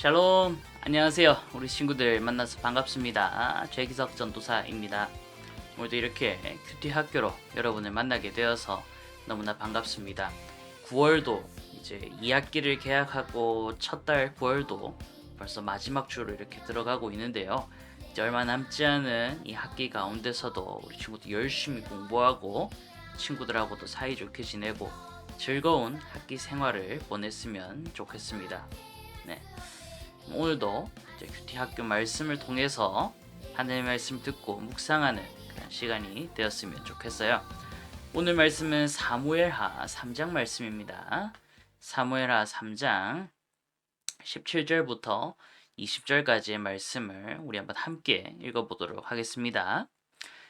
샬롬, 안녕하세요. 우리 친구들 만나서 반갑습니다. 최기석 전도사입니다. 오늘도 이렇게 큐티 학교로 여러분을 만나게 되어서 너무나 반갑습니다. 9월도 이제 2학기를 개학하고 첫 달 9월도 벌써 마지막 주로 이렇게 들어가고 있는데요. 이제 얼마 남지 않은 이 학기 가운데서도 우리 친구들 열심히 공부하고 친구들하고도 사이좋게 지내고 즐거운 학기 생활을 보냈으면 좋겠습니다. 네. 오늘도 이제 큐티 학교 말씀을 통해서 하나님의 말씀 듣고 묵상하는 그런 시간이 되었으면 좋겠어요. 오늘 말씀은 사무엘하 3장 말씀입니다. 사무엘하 3장 17절부터 20절까지의 말씀을 우리 한번 함께 읽어보도록 하겠습니다.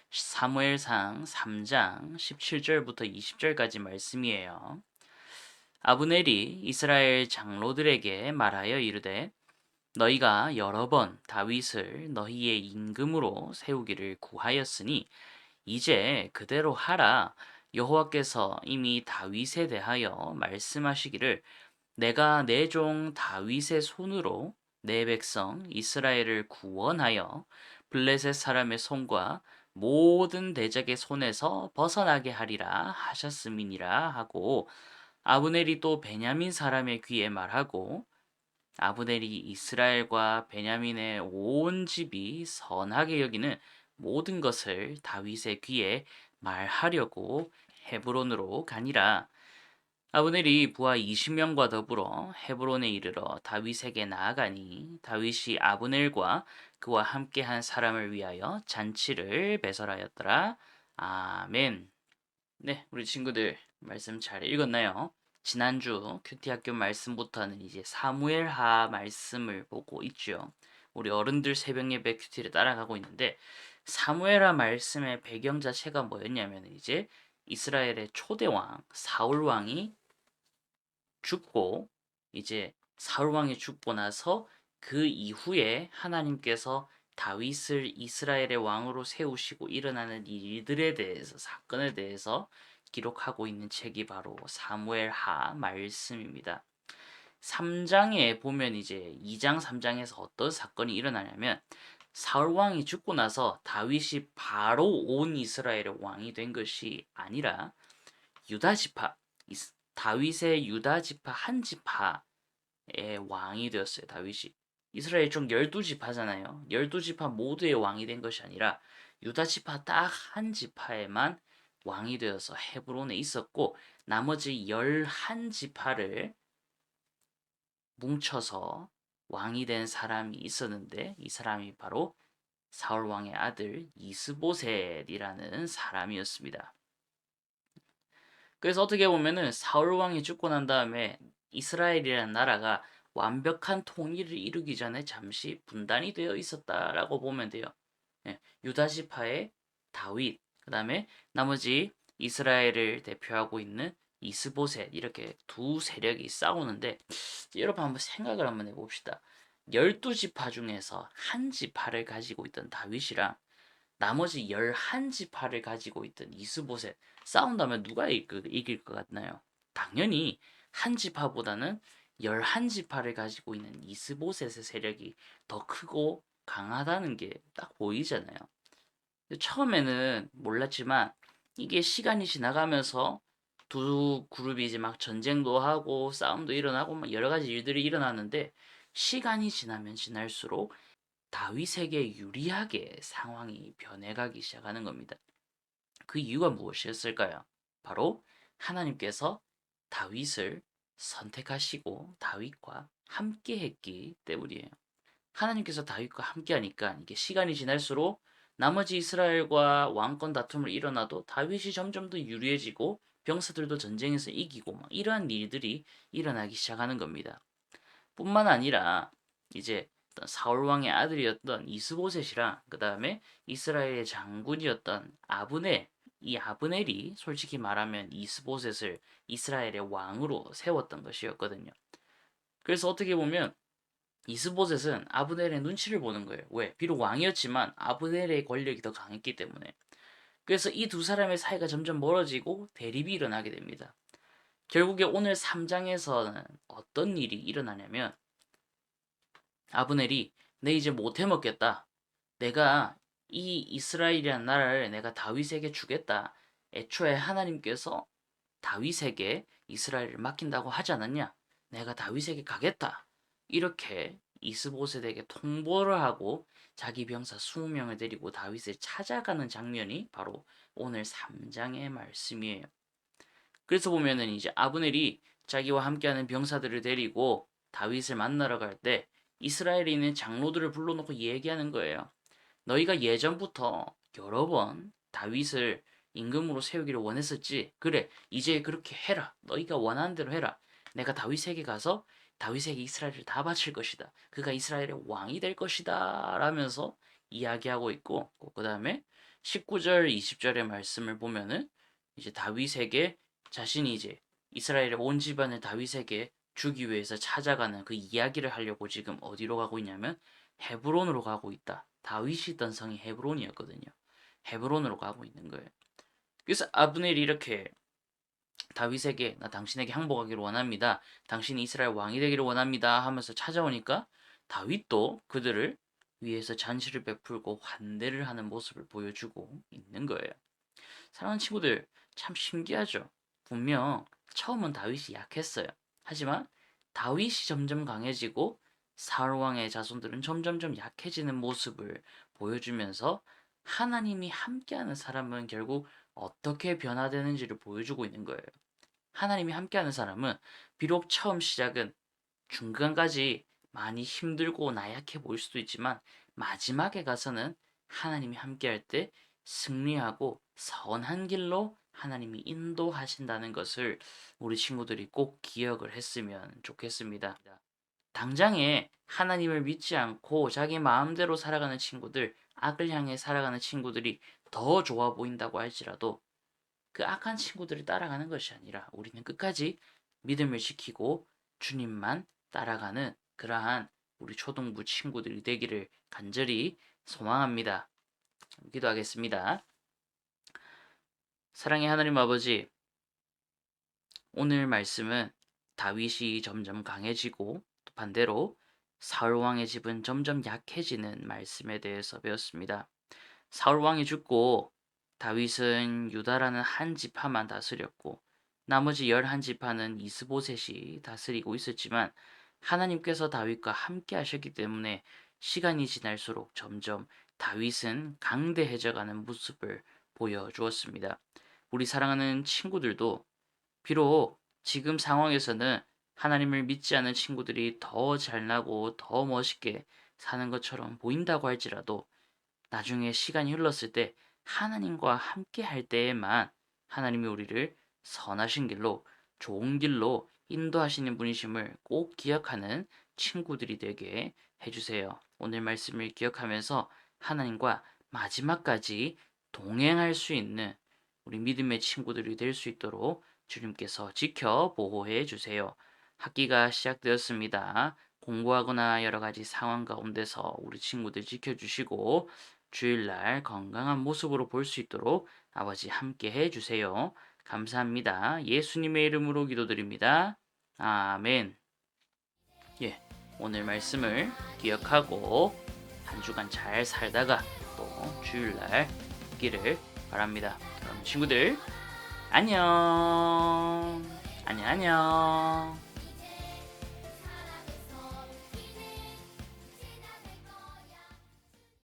사무엘상 3장 17절부터 20절까지 말씀이에요. 아브넬이 이스라엘 장로들에게 말하여 이르되 너희가 여러 번 다윗을 너희의 임금으로 세우기를 구하였으니 이제 그대로 하라. 여호와께서 이미 다윗에 대하여 말씀하시기를 내가 내 종 다윗의 손으로 내 백성 이스라엘을 구원하여 블레셋 사람의 손과 모든 대적의 손에서 벗어나게 하리라 하셨음이니라 하고 아브넬이 또 베냐민 사람의 귀에 말하고 아브넬이 이스라엘과 베냐민의 온 집이 선하게 여기는 모든 것을 다윗의 귀에 말하려고 헤브론으로 가니라. 아브넬이 부하 20명과 더불어 헤브론에 이르러 다윗에게 나아가니 다윗이 아브넬과 그와 함께한 사람을 위하여 잔치를 배설하였더라. 아멘. 네, 우리 친구들 말씀 잘 읽었나요? 지난주 큐티 학교 말씀부터는 이제 사무엘하 말씀을 보고 있죠. 우리 어른들 새벽 예배 큐티를 따라가고 있는데 사무엘하 말씀의 배경 자체가 뭐였냐면 이제 이스라엘의 초대 왕 사울 왕이 죽고 이제 사울 왕이 죽고 나서 그 이후에 하나님께서 다윗을 이스라엘의 왕으로 세우시고 일어나는 일들에 대해서 사건에 대해서 기록하고 있는 책이 바로 사무엘하 말씀입니다. 3장에 보면 이제 2장 3장에서 어떤 사건이 일어나냐면 사울 왕이 죽고 나서 다윗이 바로 온 이스라엘의 왕이 된 것이 아니라 유다 지파 다윗의 유다 지파 한 지파의 왕이 되었어요. 다윗이 이스라엘 총 12지파잖아요. 12지파 모두의 왕이 된 것이 아니라 유다 지파 딱 한 지파에만 왕이 되어서 헤브론에 있었고 나머지 11지파를 뭉쳐서 왕이 된 사람이 있었는데 이 사람이 바로 사울 왕의 아들 이스보셋이라는 사람이었습니다. 그래서 어떻게 보면은 사울 왕이 죽고 난 다음에 이스라엘이라는 나라가 완벽한 통일을 이루기 전에 잠시 분단이 되어 있었다라고 보면 돼요. 예, 유다 지파의 다윗, 그다음에 나머지 이스라엘을 대표하고 있는 이스보셋 이렇게 두 세력이 싸우는데 여러분 한번 생각을 한번 해봅시다. 12지파 중에서 한 지파를 가지고 있던 다윗이랑 나머지 11지파를 가지고 있던 이스보셋 싸운다면 누가 이길 것 같나요? 당연히 한 지파보다는 11지파를 가지고 있는 이스보셋의 세력이 더 크고 강하다는 게 딱 보이잖아요. 처음에는 몰랐지만 이게 시간이 지나가면서 두 그룹이 이제 막 전쟁도 하고 싸움도 일어나고 막 여러 가지 일들이 일어나는데 시간이 지나면 지날수록 다윗에게 유리하게 상황이 변해가기 시작하는 겁니다. 그 이유가 무엇이었을까요? 바로 하나님께서 다윗을 선택하시고 다윗과 함께 했기 때문이에요. 하나님께서 다윗과 함께 하니까 이게 시간이 지날수록 나머지 이스라엘과 왕권 다툼을 일어나도 다윗이 점점 더 유리해지고 병사들도 전쟁에서 이기고 막 이러한 일들이 일어나기 시작하는 겁니다. 뿐만 아니라 이제 사울 왕의 아들이었던 이스보셋이랑 그 다음에 이스라엘의 장군이었던 아브넬 이 아브넬이 솔직히 말하면 이스보셋을 이스라엘의 왕으로 세웠던 것이었거든요. 그래서 어떻게 보면 이스보셋은 아브넬의 눈치를 보는 거예요. 왜? 비록 왕이었지만 아브넬의 권력이 더 강했기 때문에. 그래서 이 두 사람의 사이가 점점 멀어지고 대립이 일어나게 됩니다. 결국에 오늘 3장에서는 어떤 일이 일어나냐면 아브넬이 내 이제 못 해먹겠다. 내가 이 이스라엘이란 나라를 내가 다윗에게 주겠다. 애초에 하나님께서 다윗에게 이스라엘을 맡긴다고 하지 않았냐? 내가 다윗에게 가겠다. 이렇게 이스보셋에게 통보를 하고 자기 병사 20명을 데리고 다윗을 찾아가는 장면이 바로 오늘 3장의 말씀이에요. 그래서 보면은 이제 아브넬이 자기와 함께하는 병사들을 데리고 다윗을 만나러 갈 때 이스라엘에 있는 장로들을 불러놓고 얘기하는 거예요. 너희가 예전부터 여러 번 다윗을 임금으로 세우기를 원했었지. 그래, 이제 그렇게 해라. 너희가 원하는 대로 해라. 내가 다윗에게 가서 다윗에게 이스라엘을 다 바칠 것이다. 그가 이스라엘의 왕이 될 것이다. 라면서 이야기하고 있고, 그 다음에 19절, 20절의 말씀을 보면은 이제 다윗에게 자신이 이제 이스라엘의 온 집안을 다윗에게 주기 위해서 찾아가는 그 이야기를 하려고 지금 어디로 가고 있냐면 헤브론으로 가고 있다. 다윗이 있던 성이 헤브론이었거든요. 헤브론으로 가고 있는 거예요. 그래서 아브넬이 이렇게 다윗에게 나 당신에게 항복하기를 원합니다. 당신이 이스라엘 왕이 되기를 원합니다 하면서 찾아오니까 다윗도 그들을 위해서 잔치를 베풀고 환대를 하는 모습을 보여주고 있는 거예요. 사랑하는 친구들, 참 신기하죠? 분명 처음은 다윗이 약했어요. 하지만 다윗이 점점 강해지고 사울 왕의 자손들은 점점점 약해지는 모습을 보여주면서 하나님이 함께하는 사람은 결국 어떻게 변화되는지를 보여주고 있는 거예요. 하나님이 함께하는 사람은 비록 처음 시작은 중간까지 많이 힘들고 나약해 보일 수도 있지만 마지막에 가서는 하나님이 함께할 때 승리하고 선한 길로 하나님이 인도하신다는 것을 우리 친구들이 꼭 기억을 했으면 좋겠습니다. 당장에 하나님을 믿지 않고 자기 마음대로 살아가는 친구들, 악을 향해 살아가는 친구들이 더 좋아 보인다고 할지라도 그 악한 친구들을 따라가는 것이 아니라 우리는 끝까지 믿음을 지키고 주님만 따라가는 그러한 우리 초등부 친구들이 되기를 간절히 소망합니다. 기도하겠습니다. 사랑의 하나님 아버지, 오늘 말씀은 다윗이 점점 강해지고 또 반대로 사울 왕의 집은 점점 약해지는 말씀에 대해서 배웠습니다. 사울 왕이 죽고 다윗은 유다라는 한 지파만 다스렸고 나머지 11지파는 이스보셋이 다스리고 있었지만 하나님께서 다윗과 함께 하셨기 때문에 시간이 지날수록 점점 다윗은 강대해져가는 모습을 보여주었습니다. 우리 사랑하는 친구들도 비록 지금 상황에서는 하나님을 믿지 않은 친구들이 더 잘나고 더 멋있게 사는 것처럼 보인다고 할지라도 나중에 시간이 흘렀을 때 하나님과 함께 할 때에만 하나님이 우리를 선하신 길로 좋은 길로 인도하시는 분이심을 꼭 기억하는 친구들이 되게 해주세요. 오늘 말씀을 기억하면서 하나님과 마지막까지 동행할 수 있는 우리 믿음의 친구들이 될 수 있도록 주님께서 지켜 보호해 주세요. 학기가 시작되었습니다. 공부하거나 여러 가지 상황 가운데서 우리 친구들 지켜주시고 주일날 건강한 모습으로 볼 수 있도록 아버지 함께 해주세요. 감사합니다. 예수님의 이름으로 기도드립니다. 아멘. 예, 오늘 말씀을 기억하고 한 주간 잘 살다가 또 주일날 있기를 바랍니다. 그럼 친구들 안녕. 안녕.